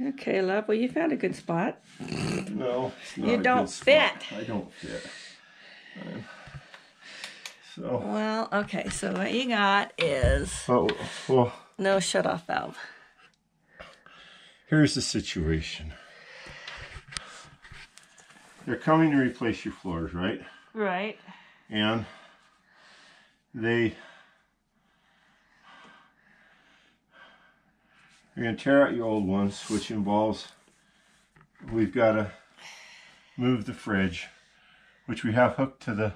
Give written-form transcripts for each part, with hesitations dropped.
Okay, love. Well, you found a good spot. No, it's not you don't fit. I don't fit. Well, okay. So what you got is no shut-off valve. Here's the situation. They're coming to replace your floors, right? Right. And you're going to tear out your old ones, which involves we've got to move the fridge, which we have hooked to the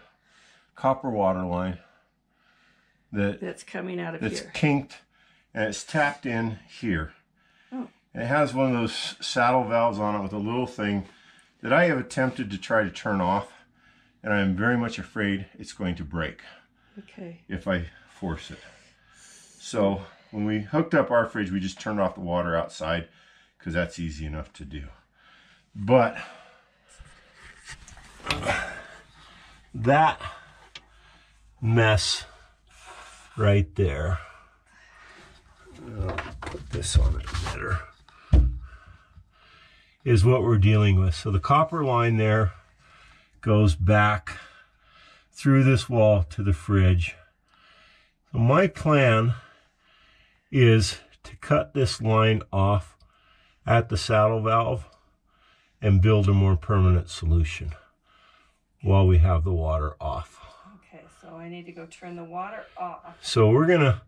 copper water line that's coming out of here. It's kinked and it's tapped in here. Oh. And it has one of those saddle valves on it with a little thing that I have attempted to try to turn off, and I am very much afraid it's going to break. Okay. If I force it. So when we hooked up our fridge, we just turned off the water outside because that's easy enough to do. But that mess right there, I'll put this on it better, is what we're dealing with. So the copper line there goes back through this wall to the fridge. So my plan is to cut this line off at the saddle valve and build a more permanent solution while we have the water off. Okay, so I need to go turn the water off. So we're gonna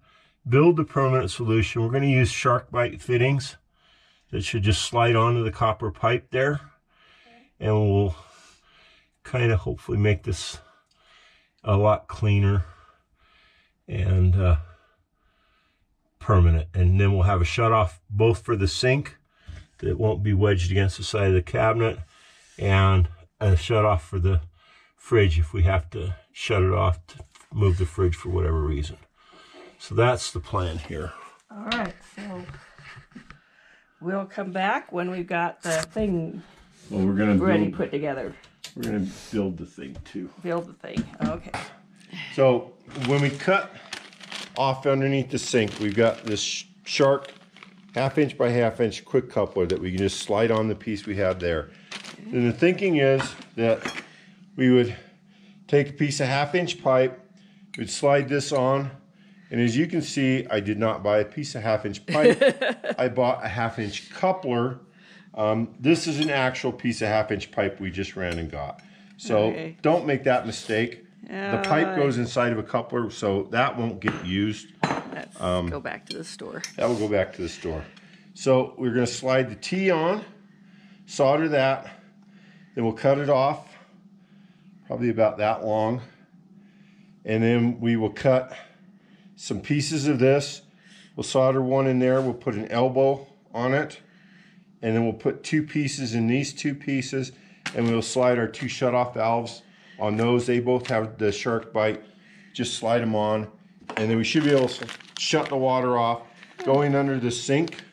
build the permanent solution. We're gonna use SharkBite fittings that should just slide onto the copper pipe there. Okay. And we'll kind of hopefully make this a lot cleaner and permanent. And then we'll have a shut off both for the sink that won't be wedged against the side of the cabinet, and a shut off for the fridge if we have to shut it off to move the fridge for whatever reason. So that's the plan here. All right, so we'll come back when we've got the thing put together. We're gonna build the thing too. Build the thing, okay. So when we cut off underneath the sink, we've got this Shark 1/2 inch by 1/2 inch quick coupler that we can just slide on the piece we have there. And the thinking is that we would take a piece of 1/2 inch pipe, we'd slide this on, and as you can see, I did not buy a piece of 1/2 inch pipe. I bought a 1/2 inch coupler. This is an actual piece of 1/2 inch pipe we just ran and got. So don't make that mistake. The pipe goes inside of a coupler, so that won't get used. Let's go back to the store. That will go back to the store. So we're going to slide the T on, solder that, then we'll cut it off, probably about that long. And then we will cut some pieces of this. We'll solder one in there, we'll put an elbow on it, and then we'll put 2 pieces in these 2 pieces, and we'll slide our 2 shut-off valves on those. They both have the SharkBite. Just slide them on, and then we should be able to shut the water off. Going under the sink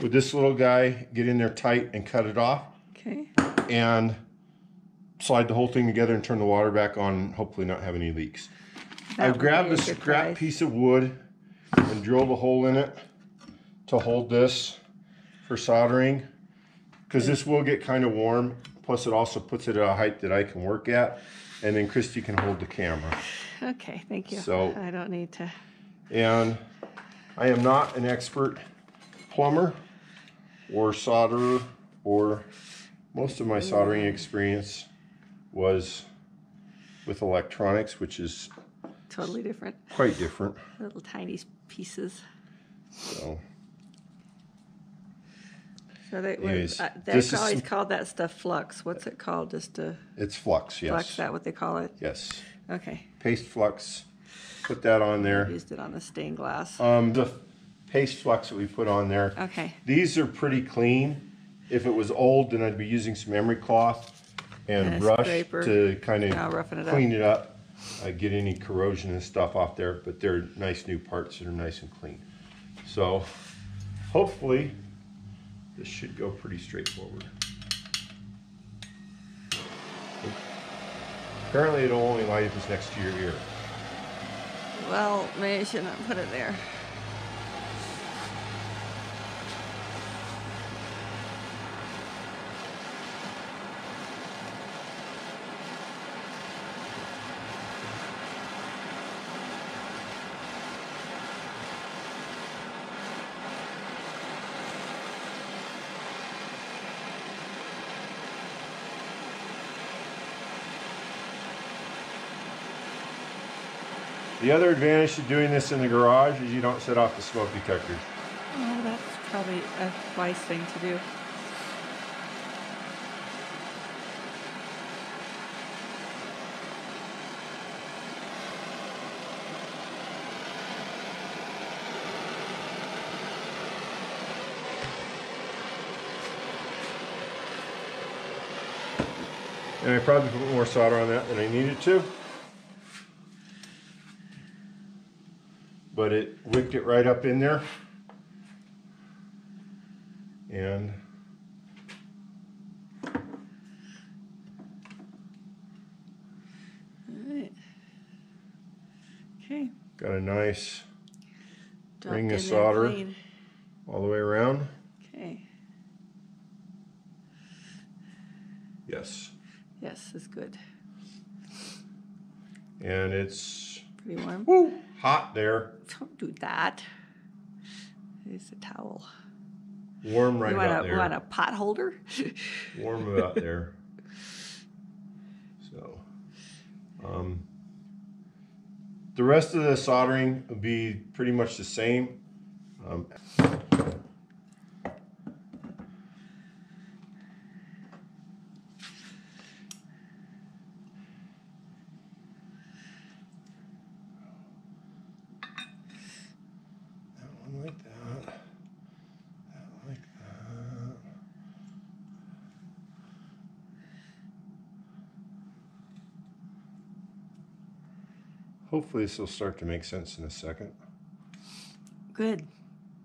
with this little guy, get in there tight and cut it off. Okay. And slide the whole thing together and turn the water back on, and hopefully not have any leaks. I've grabbed a scrap piece of wood and drilled a hole in it to hold this for soldering, because this will get kind of warm. Plus it also puts it at a height that I can work at, and then Christy can hold the camera. Okay, thank you. So I don't need to. And I am not an expert plumber or solderer, or most of my soldering experience was with electronics, which is totally different. Quite different. Little tiny pieces. So they always called that stuff flux. What's it called? It's flux, yes. Flux, is that what they call it? Yes. Okay. Paste flux. Put that on there. I used it on the stained glass. The paste flux that we put on there. Okay. These are pretty clean. If it was old, then I'd be using some emery cloth and brush to kind of clean it up. Get any corrosion and stuff off there, but they're nice new parts that are nice and clean. So hopefully this should go pretty straightforward. Apparently it'll only light if it's next to your ear. Well, maybe I shouldn't put it there. The other advantage to doing this in the garage is you don't set off the smoke detectors. Oh, that's probably a wise thing to do. And I probably put more solder on that than I needed to. But it wicked it right up in there. And Alright. Okay. got a nice Dropped ring in of there solder clean. all the way around. Okay. Yes. Yes, is good. And it's Pretty warm. woo, hot there. Don't do that. There's a towel. Warm right about You want there. a pot holder? Warm about there. So, the rest of the soldering will be pretty much the same. Like that. Like that. Hopefully this will start to make sense in a second. Good,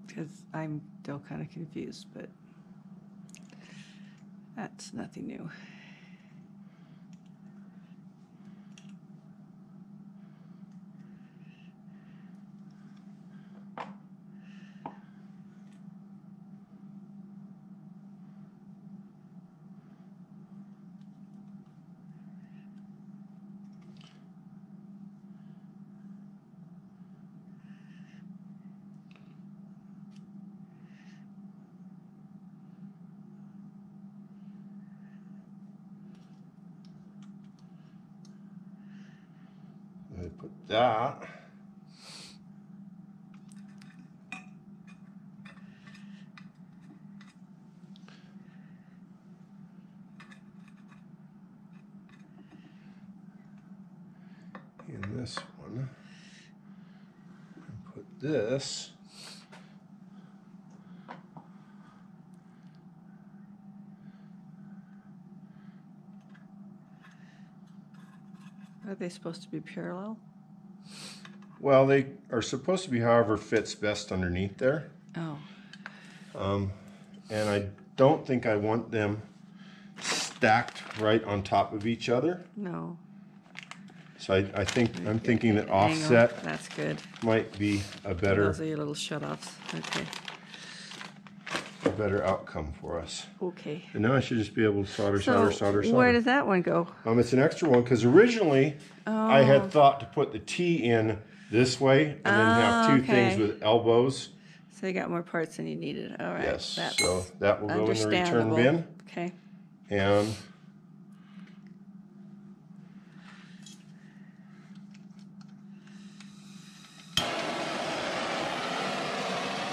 because I'm still kind of confused, but that's nothing new. I put that. In this one. And put this. Are they supposed to be parallel? Well, they are supposed to be however fits best underneath there. Oh. And I don't think I want them stacked right on top of each other. No. So I'm thinking that Angle. offset That's good. might be a better Those are your little shutoffs. Okay. outcome for us. Okay. And now I should just be able to solder. Where does that one go? It's an extra one because originally I had thought to put the T in this way and then have two things with elbows. So you got more parts than you needed. All right. Yes. That's So that will go in the return understandable. bin. Okay. And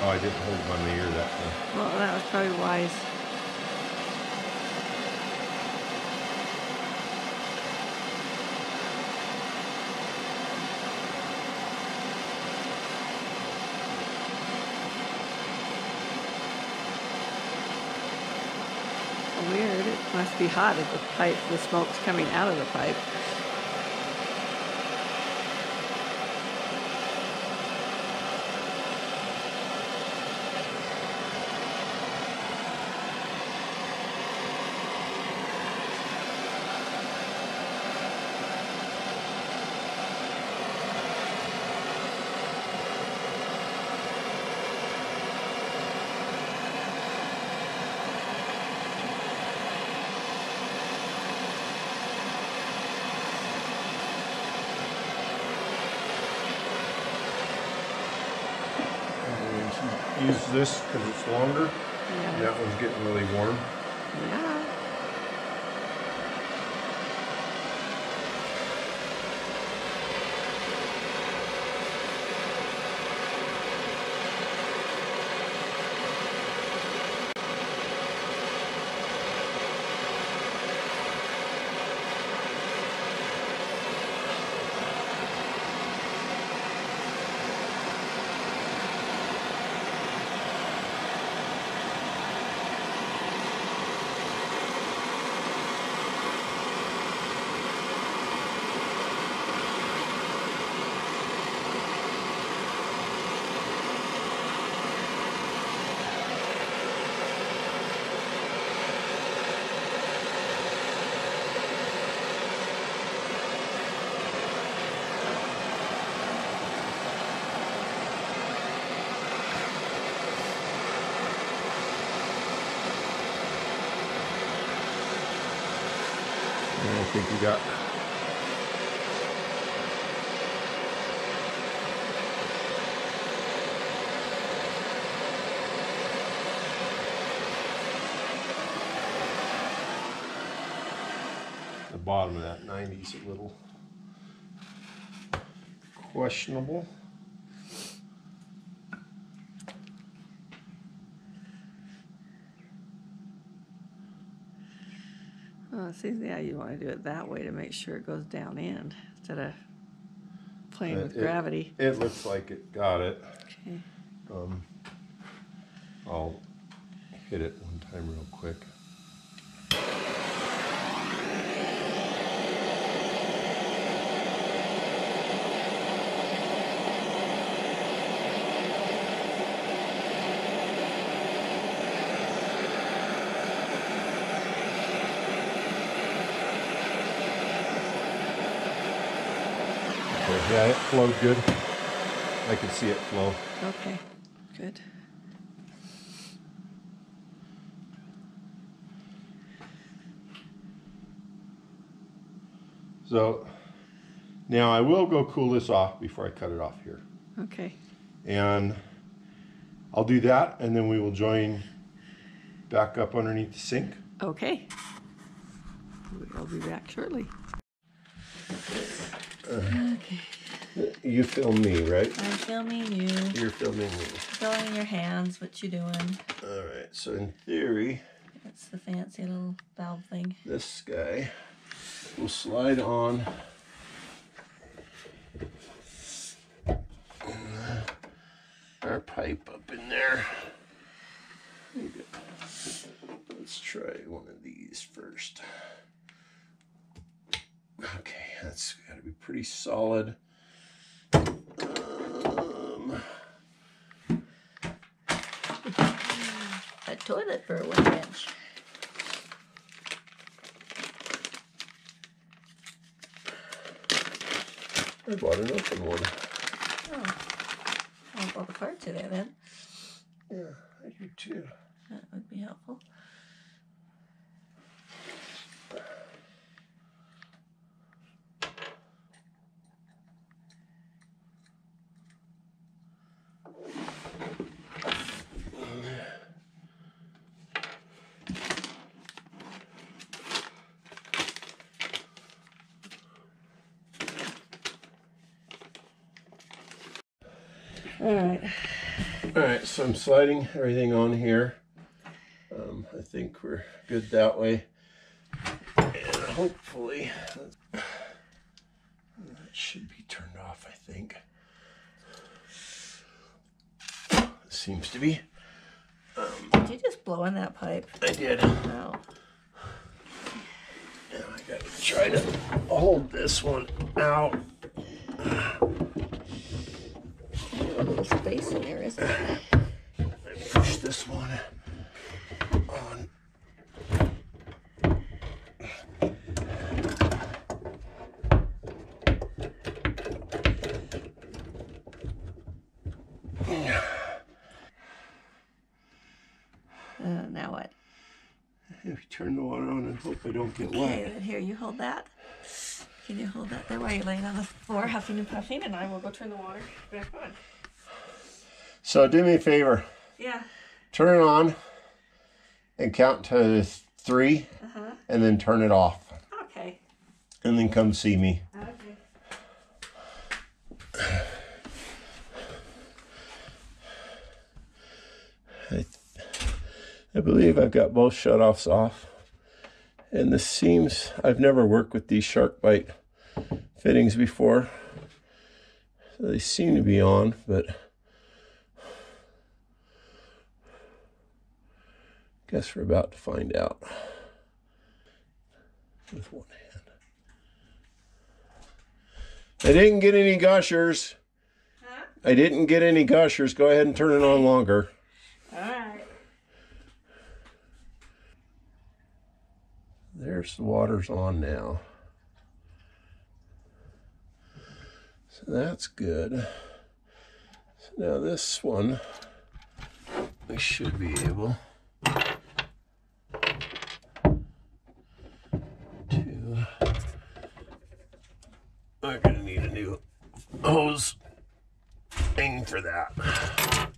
oh, I didn't hold it by my ear that time. Well, that was probably wise. Weird. It must be hot if the pipe, the smoke's coming out of the pipe. Use this because it's longer. Yeah. And that one's getting really warm. Yeah. And I think we got the bottom of that 90 is a little questionable. Oh, see, yeah, you want to do it that way to make sure it goes down in instead of playing with gravity. It looks like it got it. Okay. I'll hit it one time real quick. Yeah, it flowed good. I could see it flow. Okay, good. So now I will go cool this off before I cut it off here. Okay. And I'll do that, and then we will join back up underneath the sink. Okay. I'll be back shortly. Okay. You film me, right? I'm filming you. You're filming me. Filming your hands. What you doing? All right. So in theory, That's the fancy little valve thing. this guy will slide on our pipe up in there. Let's try one of these first. Okay, that's got to be pretty solid. A toilet for a workbench. I bought an open one. Oh. I'll put the parts in it then. Yeah, I do too. That would be helpful. All right, so I'm sliding everything on here. I think we're good that way. And hopefully, that should be turned off, I think. Seems to be. Did you just blow in that pipe? I did. No. Now I gotta try to hold this one out. A little space in there, isn't it? I push this one on. Now what? If you turn the water on and hope I don't get Okay, wet. then here, you hold that. Can you hold that there while you're laying on the floor huffing and puffing, and I will go turn the water back on. So do me a favor. Yeah. Turn it on and count to 3 and then turn it off. Okay. And then come see me. Okay. I believe I've got both shutoffs off. And the seams, I've never worked with these SharkBite fittings before. So they seem to be on, but guess we're about to find out with one hand. I didn't get any gushers. Huh? I didn't get any gushers. Go ahead and turn it on longer. All right. There's the water's on now. So that's good. So now this one, we should be able to thing for that.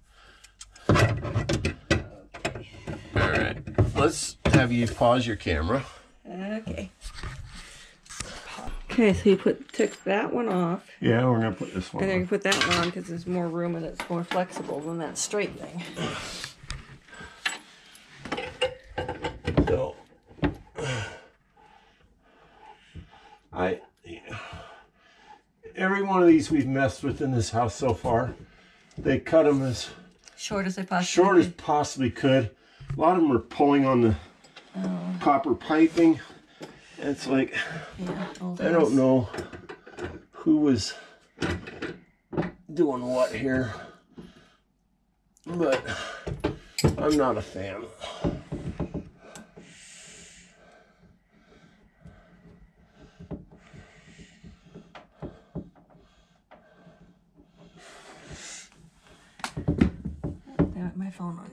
All right, let's have you pause your camera. Okay. Okay, so you took that one off. Yeah, we're gonna put this one And then on. you put that one on because there's more room and it's more flexible than that straight thing. So, every one of these we've messed with in this house so far, they cut them as Short as they possibly short as possibly could. A lot of them are pulling on the copper piping. And it's like, Yeah, I don't know who was doing what here, but I'm not a fan. Damn it, my phone on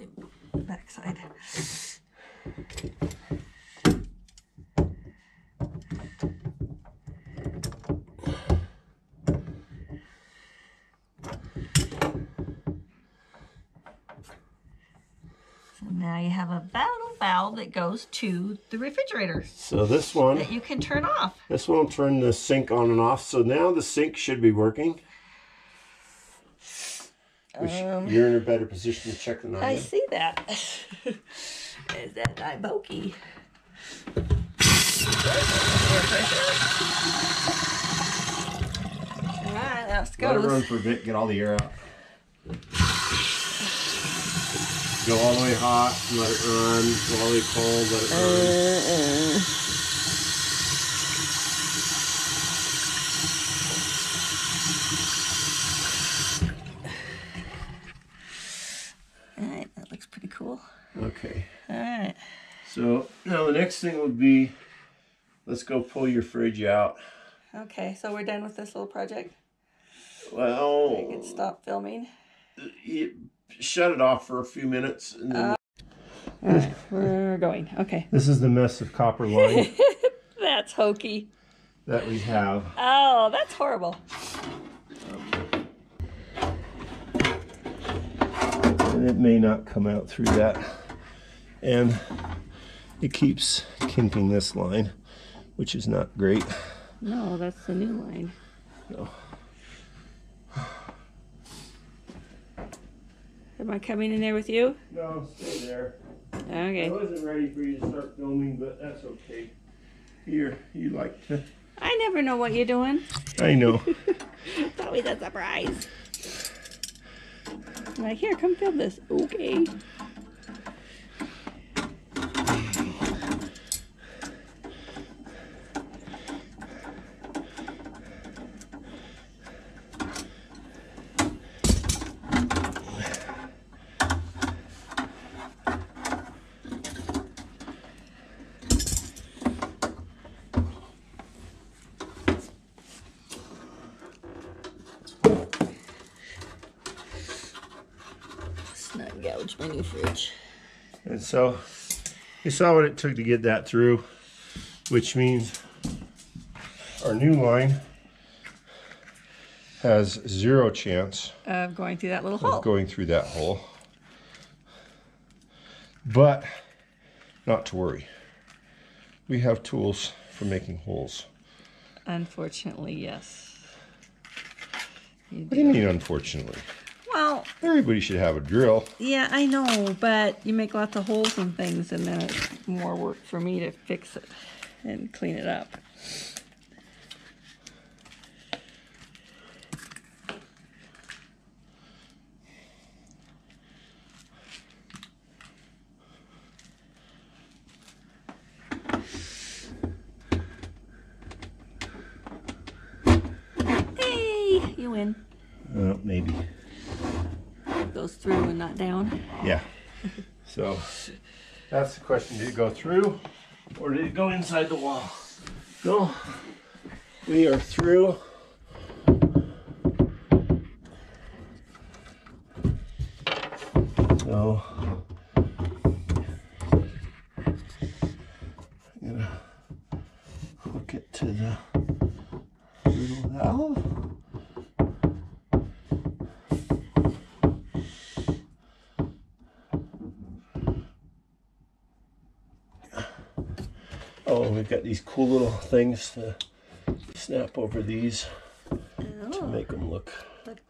the backside. So now you have a valve that goes to the refrigerator So this one, that you can turn off. this one will turn the sink on and off. So now the sink should be working. You're in a better position to check than I I am. see that. Is that Iboki? Alright, let's Let it run go. for a bit, get all the air out. Go all the way hot, let it run. Go all the way cold, let it run. Alright, that looks pretty cool. Okay. Alright. So now the next thing would be, let's go pull your fridge out. Okay, so we're done with this little project. We Well, can stop filming. you shut it off for a few minutes. And then Alright, we're going. Okay. this is the mess of copper line That's hokey. that we have. Oh, that's horrible. And it may not come out through that. And it keeps kinking this line, which is not great. No, that's the new line. So, Am I coming in there with you? no, stay there. I Okay. wasn't ready for you to start filming, but that's okay. You like to. I never know what you're doing. I know. It's always a surprise. I'm like, here, come film this. Okay. Let's not gouge my new fridge. And so you saw what it took to get that through, which means our new line has 0 chance Of going through that little of hole. going through that hole. But not to worry. We have tools for making holes. Unfortunately, yes. What do you mean, unfortunately? Well, Everybody should have a drill. yeah, I know, but you make lots of holes and things, and then it's more work for me to fix it and clean it up. Hey, you win. Maybe. It goes through and not down. Yeah. So that's the question. Did it go through or did it go inside the wall? No. We are through. So I'm gonna hook it to the little valve. Oh, we've got these cool little things to snap over these to make them look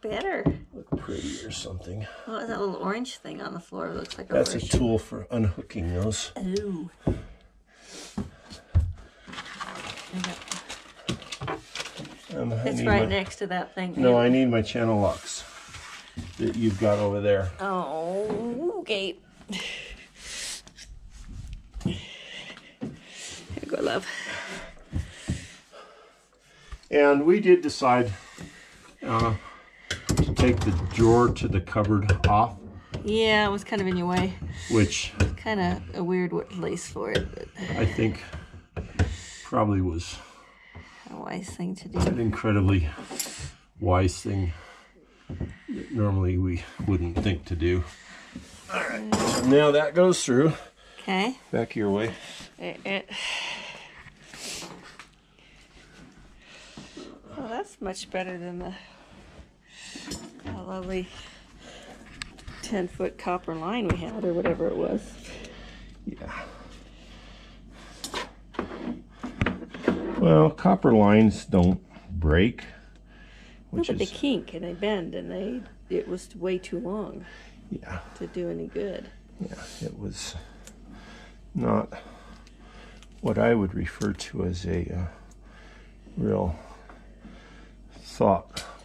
better. Look pretty or something. What was that little orange thing on the floor? It looks like a That's a tool for unhooking those. Ooh. It's right next to that thing. No, I need my channel locks that you've got over there. Oh, okay. Here you go, love. And we did decide to take the drawer to the cupboard off. Yeah, it was kind of in your way. Which kind of a weird place for it, but I think probably was a wise thing to do. An incredibly wise thing that normally we wouldn't think to do. All right, so now that goes through. Okay. Back your way. Well, that's much better than the lovely 10-foot copper line we had, or whatever it was. Yeah. Well, copper lines don't break. No, but they kink and they bend, and it was way too long. Yeah. To do any good. Yeah, it was not what I would refer to as a real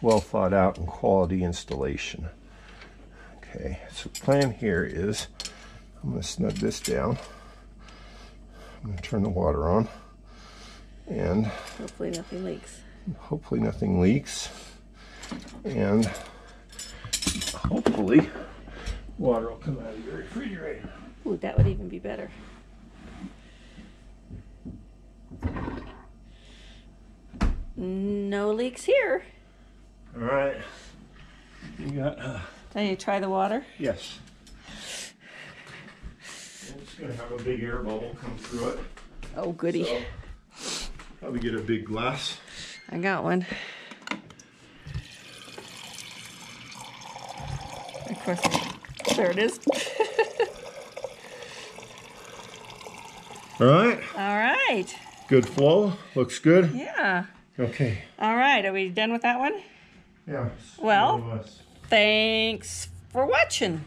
well thought out and quality installation. Okay, so the plan here is I'm going to snug this down. I'm going to turn the water on, and hopefully nothing leaks. Hopefully nothing leaks, and hopefully water will come out of your refrigerator. Ooh, that would even be better. No leaks here. All right. You got. Now you try the water? Yes. It's going to have a big air bubble come through it. Oh, goody. So, probably get a big glass. I got one. Of course, there it is. All right. All right. Good flow. Looks good. Yeah. Okay. All right. Are we done with that one? Yeah. Well, thanks for watching.